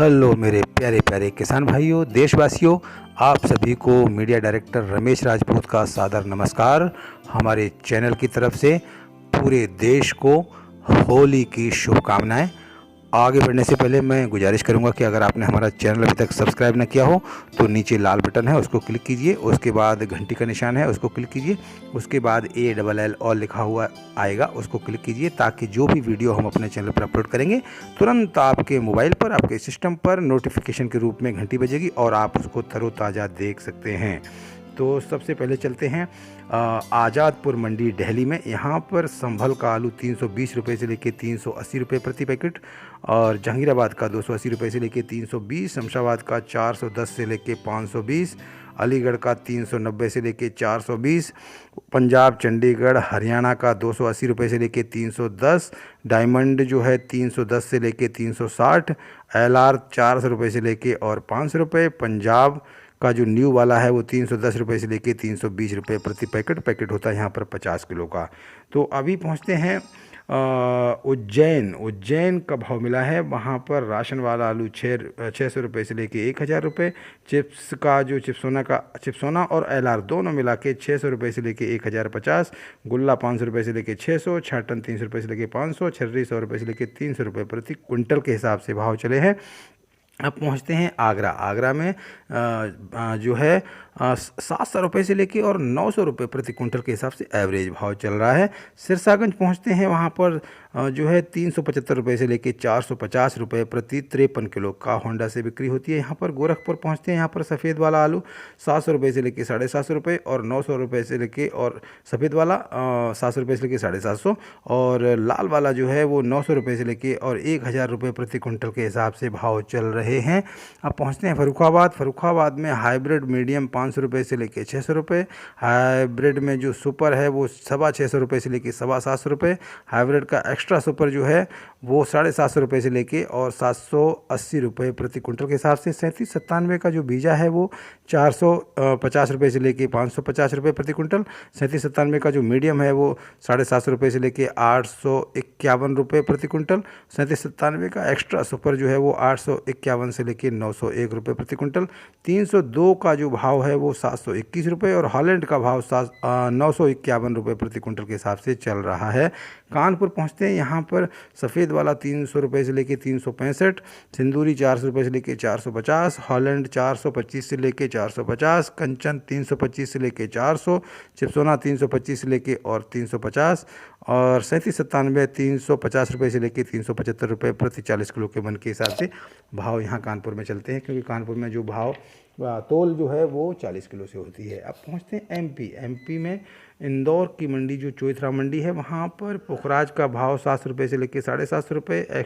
Hello मेरे प्यारे प्यारे किसान भाइयों, देशवासियों, आप सभी को मीडिया डायरेक्टर रमेश राजपूत का सादर नमस्कार। हमारे चैनल की तरफ से पूरे देश को होली की शुभकामनाएं। आगे बढ़ने से पहले मैं गुजारिश करूंगा कि अगर आपने हमारा चैनल अभी तक सब्सक्राइब न किया हो तो नीचे लाल बटन है, उसको क्लिक कीजिए। उसके बाद घंटी का निशान है, उसको क्लिक कीजिए। उसके बाद ALL ऑल लिखा हुआ आएगा, उसको क्लिक कीजिए, ताकि जो भी वीडियो हम अपने चैनल पर अपलोड करेंगे तुरंत आपके मोबाइल पर, आपके सिस्टम पर नोटिफिकेशन के रूप में घंटी बजेगी और आप उसको तरोताज़ा देख सकते हैं। तो सबसे पहले चलते हैं आज़ादपुर मंडी दिल्ली में। यहाँ पर संभल का आलू 320 रुपये से लेके 380 रुपये प्रति पैकेट, और जहांगीराबाद का 280 रुपये से लेके 320, शमशाबाद का 410 से लेके 520, अलीगढ़ का 390 से लेके 420, पंजाब चंडीगढ़ हरियाणा का 280 रुपये से लेके 310, डायमंड जो है 310 से लेके 360, LR 400 रुपये से लेके और 500 रुपये, पंजाब का जो न्यू वाला है वो 310 रुपये से लेके 320 रुपये प्रति पैकेट होता है यहाँ पर 50 किलो का। तो अभी पहुँचते हैं उज्जैन का भाव मिला है। वहाँ पर राशन वाला आलू 600 रुपये से लेके 1000 रुपये, चिप्स का जो चिप्सोना और LR दोनों मिला के 600 रुपये से लेके 1050, गुल्ला 500 रुपये से लेके 600, छाटन 300 रुपये से लेके 500, छर्री 100 रुपये से लेके 300 रुपये प्रति क्विंटल के हिसाब से भाव चले हैं। अब पहुंचते हैं आगरा में जो है 700 रुपये से लेके और 900 रुपये प्रति कुंटल के हिसाब से एवरेज भाव चल रहा है। सिरसागंज पहुंचते हैं, वहां पर जो है 375 रुपये से लेके 450 रुपये प्रति 53 किलो का होंडा से बिक्री होती है। यहाँ पर गोरखपुर पहुंचते हैं, यहाँ पर सफ़ेद वाला आलू 700 रुपये से लेके 750 रुपये और 900 रुपये से लेके, और सफ़ेद वाला 700 रुपये से लेके 750, और लाल वाला जो है वो 900 रुपये से लेके और 1000 रुपये प्रति कुंटल के हिसाब से भाव चल रहे हैं। अब पहुँचते हैं फर्रुखाबाद में हाइब्रिड मीडियम 500 रुपये से लेके 600 रुपये, हाइब्रिड में जो सुपर है वो 650 रुपये से लेके 750 रुपये, हाइब्रिड का एक्स्ट्रा सुपर जो है वो 750 रुपये से लेके और 780 रुपये प्रति कुंटल के हिसाब से। 3797 का जो बीजा है वो 450 रुपये से लेके 550 रुपये प्रति कुंटल। 3797 का जो मीडियम है वो 750 रुपये से लेके 851 रुपये प्रति कुंटल। 3797 का एक्स्ट्रा सुपर जो है वो 851 से लेके 901 रुपये प्रति कुंटल। 302 का जो भाव है वो 721 रुपये, और हॉलैंड का भाव 951 रुपये प्रति कुंटल के हिसाब से चल रहा है। कानपुर पहुंचते हैं, यहाँ पर सफ़ेद वाला 300 रुपये से लेके 365, सिंदूरी 400 रुपये से लेके 450, हॉलैंड 425 से लेके 450, कंचन 325 से लेके 400, चिप्सोना 325 से लेके और 350, और 3797 350 रुपये से लेके 375 रुपये प्रति 40 किलो के मन के हिसाब से भाव यहाँ कानपुर में चलते हैं, क्योंकि कानपुर में जो भाव तोल जो है वो 40 किलो से होती है। अब पहुँचते हैं MP में इंदौर की मंडी जो चोइथरा मंडी है, वहाँ पर पुखराज का भाव 700 रुपये से लेके 750 रुपये,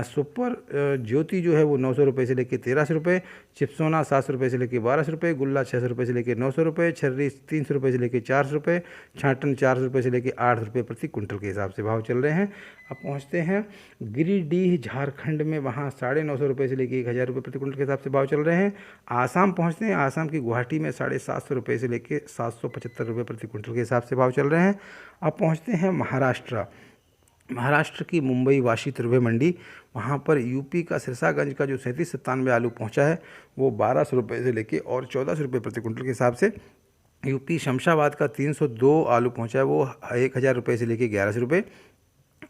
सुपर ज्योति जो है वो 900 रुपये से लेके 1300 रुपये, चिप्सोना 700 रुपये से लेके 1200 रुपये, गुल्ला 600 रुपये से लेके 900 रुपये, छर्री 300 रुपये से लेके 400 रुपये, छाटन 400 रुपये से लेके 800 रुपये प्रति कुंटल के हिसाब से भाव चल रहे हैं। अब पहुँचते हैं गिरिडीह झारखंड में, वहाँ 950 रुपये से लेके 1000 रुपये प्रति कुंटल के हिसाब से भाव चल रहे हैं। आसाम पहुँचते हैं, आसाम की गुवाहाटी में 750 रुपये से लेके 775 रुपये प्रति कुंटल के हिसाब से भाव चल रहे हैं। अब पहुँचते हैं महाराष्ट्र की मुंबई वाशी त्रिवे मंडी, वहाँ पर यूपी का सिरसागंज का जो 3797 आलू पहुँचा है वो 1200 रुपये से लेके और 1400 रुपये प्रति कुंटल के हिसाब से। यूपी शमशाबाद का 302 आलू पहुँचा है वो 1000 रुपये से लेके 1100 रुपये,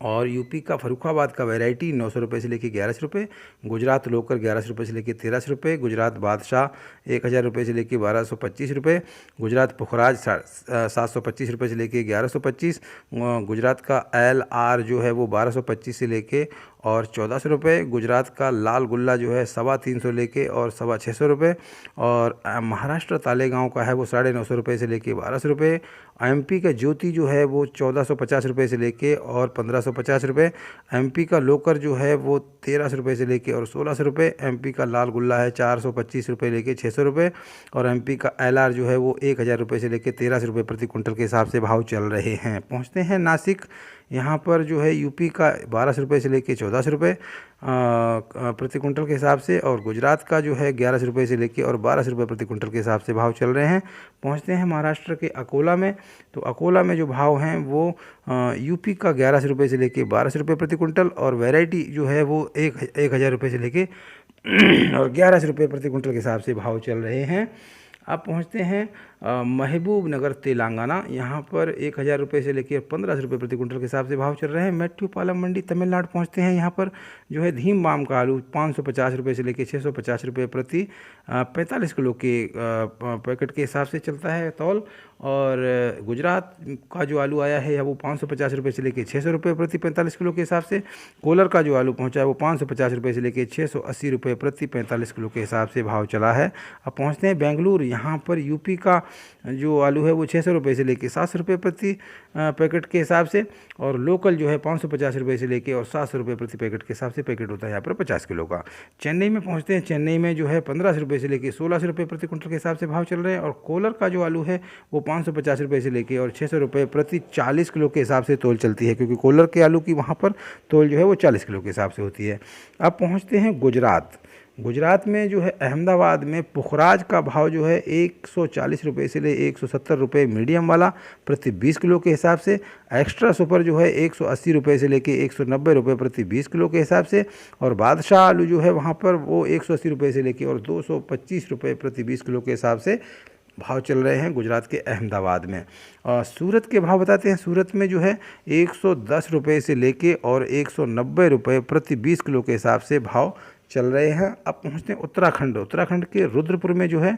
और यूपी का फर्रुखाबाद का वैरायटी 900 रुपये से लेके 1100 रुपये, गुजरात लोकल 1100 रुपये से लेके 1300 रुपये, गुजरात बादशाह 1000 रुपये से लेके 1225 रुपये, गुजरात पुखराज 725 रुपये से लेके 1125, गुजरात का LR जो है वो 1225 से लेके और 1400 रुपये, गुजरात का लाल गुल्ला जो है 325 लेके और 625 रुपये, और महाराष्ट्र तालेगांव का है वो 950 रुपये से लेके 1200 रुपये, MP का ज्योति जो है वो 1450 रुपये से लेके और 1550 रुपये, MP का लोकर जो है वो 1300 रुपये से लेके और 1600 रुपये, MP का लाल गुल्ला है 425 रुपये लेके 600 रुपये, और MP का LR जो है वो 1000 रुपये से लेके 1300 रुपये प्रति कुंटल के हिसाब से भाव चल रहे हैं। पहुँचते हैं नासिक, यहाँ पर जो है यूपी का 1200 रुपये से लेके 1400 रुपये प्रति कुंटल के हिसाब से, और गुजरात का जो है 1100 रुपये से लेके और 1200 रुपये प्रति कुंटल के हिसाब से भाव चल रहे हैं। पहुँचते हैं महाराष्ट्र के अकोला में, तो अकोला में जो भाव हैं वो यूपी का 1100 रुपये से लेके 1200 रुपये प्रति कुंटल, और वैरायटी जो है वो 1000 रुपये से लेके और 1100 रुपये प्रति कुंटल के हिसाब से भाव चल रहे हैं। अब पहुंचते हैं महबूब नगर तेलंगाना। यहाँ पर 1000 रुपये से लेकर 1500 रुपये प्रति कुंटल के हिसाब से भाव चल रहे हैं। मेट्टूपालम मंडी तमिलनाडु पहुँचते हैं। यहाँ पर जो है धीम बाम का आलू 550 रुपये से लेकर 650 रुपये प्रति 45 किलो के पैकेट के हिसाब से चलता है तौल। और गुजरात का जो आलू आया है वो 550 रुपये से लेकर 600 रुपये प्रति 45 किलो के हिसाब से। कोलर का जो आलू पहुंचा है वो 550 रुपये से लेकर 680 रुपये प्रति 45 किलो के हिसाब से भाव चला है। अब पहुंचते हैं बेंगलुरु। यहाँ पर यूपी का जो आलू है वो 600 रुपये से लेकर 700 रुपये प्रति पैकेट के हिसाब से। और लोकल जो है 550 रुपये से लेकर और 700 रुपये प्रति पैकेट के हिसाब से पैकेट होता है यहाँ पर 50 किलो का। चेन्नई में पहुँचते हैं। चेन्नई में जो है 1500 रुपये से लेकर 1600 रुपये प्रति कुंटल के हिसाब से भाव चल रहे हैं। और कोलर का जो आलू है वो 550 रुपये से लेकर और 600 रुपये प्रति 40 किलो के हिसाब से तोल चलती है, क्योंकि कोलर के आलू की वहाँ पर तोल जो है वो 40 किलो के हिसाब से होती है। अब पहुँचते हैं गुजरात। गुजरात में जो है अहमदाबाद में पुखराज का भाव जो है 140 रुपये से ले 170 रुपये मीडियम वाला प्रति 20 किलो के हिसाब से। एक्स्ट्रा सुपर जो है 180 रुपये से लेके 190 रुपये प्रति 20 किलो के हिसाब से। और बादशाह आलू जो है वहाँ पर वो 180 रुपये से लेके और 225 रुपये प्रति 20 किलो के हिसाब से भाव चल रहे हैं गुजरात के अहमदाबाद में। और सूरत के भाव बताते हैं। सूरत में जो है 110 रुपये से लेके और 190 रुपये प्रति 20 किलो के हिसाब से भाव चल रहे हैं। अब पहुँचते हैं उत्तराखंड। उत्तराखंड के रुद्रपुर में जो है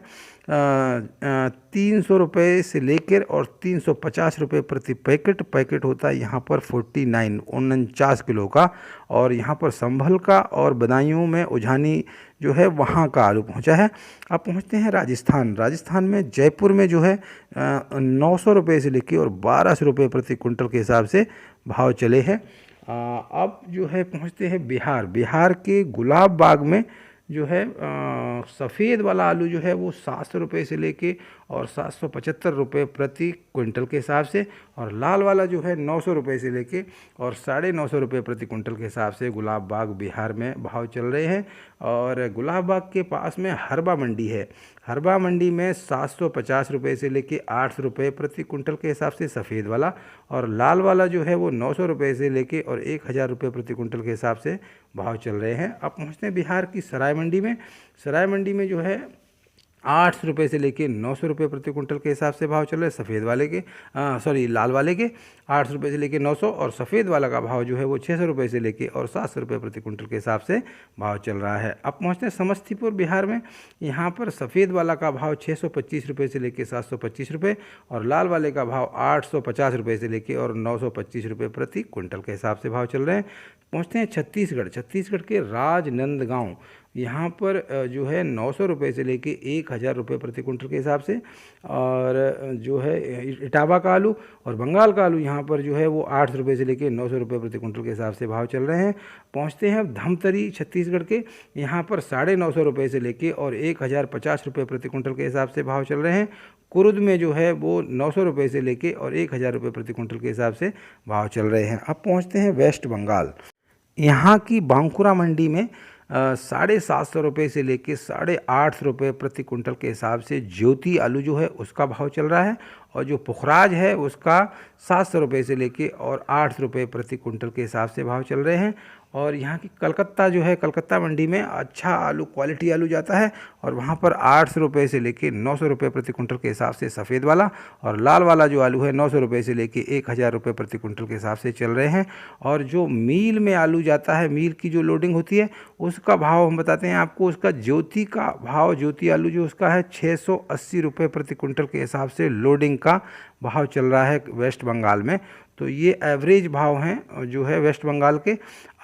300 रुपये से लेकर और 350 रुपये प्रति पैकेट होता है यहाँ पर 49 किलो का। और यहाँ पर संभल का और बदायूं में उझानी जो है वहाँ का आलू पहुँचा है। अब पहुँचते हैं राजस्थान। राजस्थान में जयपुर में जो है 900 रुपये से लेकर और 1200 रुपये प्रति कुंटल के हिसाब से भाव चले हैं। अब जो है पहुँचते हैं बिहार। बिहार के गुलाब बाग में जो है सफ़ेद वाला आलू जो है वो 700 रुपये से लेके और 775 रुपये प्रति क्विंटल के हिसाब से। और लाल वाला जो है 900 रुपये से लेके और 950 रुपये प्रति क्विंटल के हिसाब से गुलाब बाग बिहार में भाव चल रहे हैं। और गुलाब बाग के पास में हरबा मंडी है। हरबा मंडी में 750 रुपये से लेके 800 रुपये प्रति क्विंटल के हिसाब से सफ़ेद वाला। और लाल वाला जो है वो 900 रुपये से लेके और 1000 रुपये प्रति क्विंटल के हिसाब से भाव चल रहे हैं। अब पहुँचते हैं बिहार की सराय मंडी में। सराय मंडी में जो है 800 रुपये से लेके 900 रुपये प्रति कुंटल के हिसाब से भाव चल रहे हैं सफ़ेद वाले के लाल वाले के 800 रुपये से लेके 900। और सफ़ेद वाला का भाव जो है वो 600 रुपये से लेके और 700 रुपये प्रति कुंटल के हिसाब से भाव चल रहा है। अब पहुँचते हैं समस्तीपुर बिहार में। यहाँ पर सफ़ेद वाला का भाव 625 रुपये से लेके 725 रुपये और लाल वाले का भाव 850 रुपये से लेके और 925 रुपये प्रति कुंटल के हिसाब से भाव चल रहे हैं। पहुँचते हैं छत्तीसगढ़। छत्तीसगढ़ के राजनांदगांव। यहाँ पर जो है 900 रुपये से लेके 1000 रुपये प्रति कुंटल के हिसाब से। और जो है इटावा का आलू और बंगाल का आलू यहाँ पर जो है वो 800 रुपये से लेके 900 रुपये प्रति कुंटल के हिसाब से भाव चल रहे हैं। पहुँचते हैं धमतरी छत्तीसगढ़ के। यहाँ पर 950 रुपये से लेके और 1050 रुपये प्रति कुंटल के हिसाब से भाव चल रहे हैं। कुरुद में जो है वो 900 रुपये से लेके और 1000 रुपये प्रति कुंटल के हिसाब से भाव चल रहे हैं। अब पहुँचते हैं वेस्ट बंगाल। यहाँ की बांकुरा मंडी में 750 रुपये से लेके 850 रुपये प्रति कुंटल के हिसाब से ज्योति आलू जो है उसका भाव चल रहा है। और जो पुखराज है उसका 700 रुपये से लेके और 800 रुपये प्रति कुंटल के हिसाब से भाव चल रहे हैं। और यहाँ की कलकत्ता जो है कलकत्ता मंडी में अच्छा आलू क्वालिटी आलू जाता है और वहाँ पर 800 रुपये से लेके 900 रुपये प्रति कुंटल के हिसाब से सफ़ेद वाला। और लाल वाला जो आलू है 900 रुपये से लेके 1000 रुपये प्रति कुंटल के हिसाब से चल रहे हैं। और जो मील में आलू जाता है, मील की जो लोडिंग होती है उसका भाव हम बताते हैं आपको। उसका ज्योति का भाव, ज्योति आलू जो उसका है 680 रुपये प्रति कुंटल के हिसाब से लोडिंग का भाव चल रहा है वेस्ट बंगाल में। तो ये एवरेज भाव हैं जो है वेस्ट बंगाल के।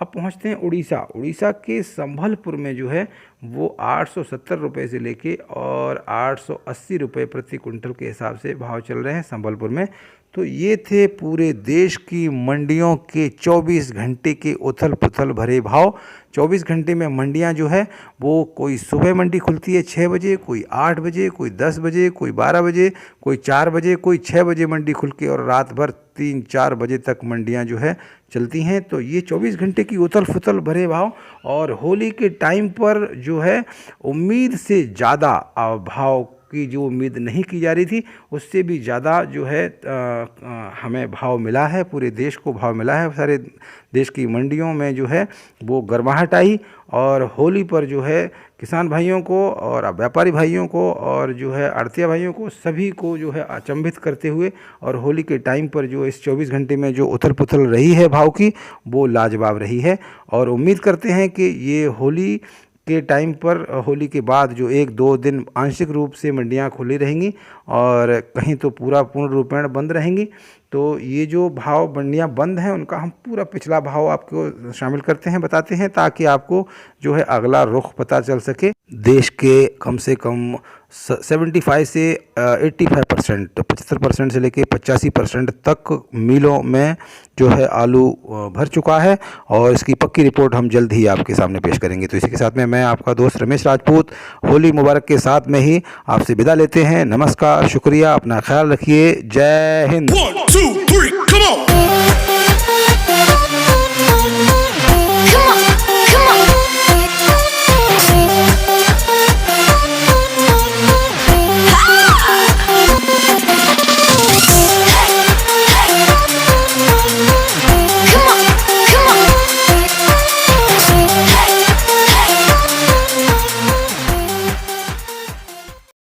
अब पहुंचते हैं उड़ीसा। उड़ीसा के संभलपुर में जो है वो 870 रुपये से लेके और 880 रुपये प्रति कुंटल के हिसाब से भाव चल रहे हैं संभलपुर में। तो ये थे पूरे देश की मंडियों के 24 घंटे के उथल पुथल भरे भाव। 24 घंटे में मंडियां जो है वो कोई सुबह मंडी खुलती है 6 बजे, कोई 8 बजे, कोई 10 बजे, कोई 12 बजे, कोई 4 बजे, कोई 6 बजे मंडी खुल के और रात भर 3-4 बजे तक मंडियां जो है चलती हैं। तो ये 24 घंटे की उथल पुथल भरे भाव। और होली के टाइम पर जो है उम्मीद से ज़्यादा भाव की जो उम्मीद नहीं की जा रही थी उससे भी ज़्यादा जो है हमें भाव मिला है, पूरे देश को भाव मिला है। सारे देश की मंडियों में जो है वो गर्माहट आई और होली पर जो है किसान भाइयों को और व्यापारी भाइयों को और जो है आड़तिया भाइयों को सभी को जो है अचंभित करते हुए और होली के टाइम पर जो इस 24 घंटे में जो उथल पुथल रही है भाव की वो लाजवाब रही है। और उम्मीद करते हैं कि ये होली के टाइम पर, होली के बाद जो 1-2 दिन आंशिक रूप से मंडियां खुली रहेंगी और कहीं तो पूर्ण रूपेण बंद रहेंगी। तो ये जो भाव मंडियां बंद हैं उनका हम पूरा पिछला भाव आपको शामिल करते हैं, बताते हैं, ताकि आपको जो है अगला रुख पता चल सके। देश के कम से कम 75 से 85%, 75% से लेके 85% तक मिलों में जो है आलू भर चुका है और इसकी पक्की रिपोर्ट हम जल्द ही आपके सामने पेश करेंगे। तो इसी के साथ में मैं आपका दोस्त रमेश राजपूत होली मुबारक के साथ में ही आपसे विदा लेते हैं। नमस्कार, शुक्रिया, अपना ख्याल रखिए, जय हिंद। 1 2 3 come on